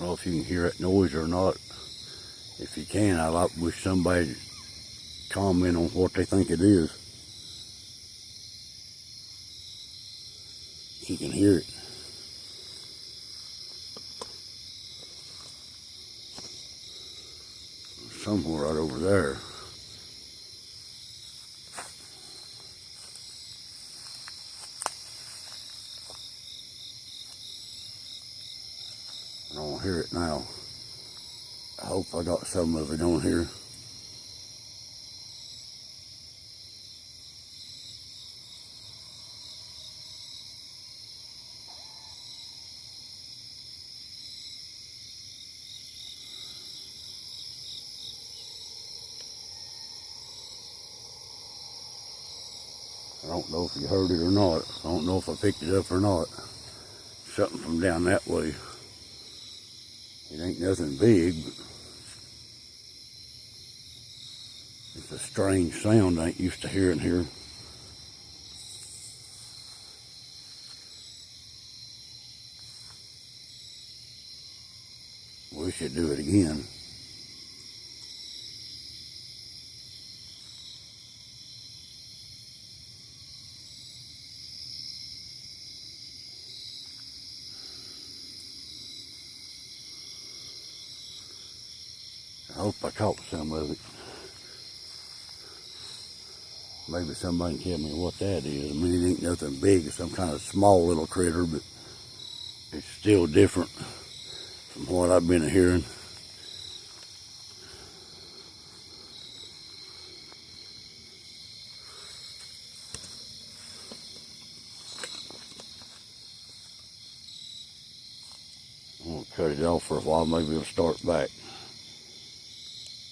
know if you can hear that noise or not. If you can, I wish somebody would comment on what they think it is. If you can hear it. Somewhere right over there. I don't hear it now. I hope I got some of it on here. I don't know if you heard it or not. I don't know if I picked it up or not. Something from down that way. It ain't nothing big, but it's a strange sound I ain't used to hearing here. Wish it'd do it again. I hope I caught some of it. Maybe somebody can tell me what that is. I mean, it ain't nothing big. It's some kind of small little critter, but it's still different from what I've been hearing. I'm gonna cut it off for a while. Maybe it'll start back.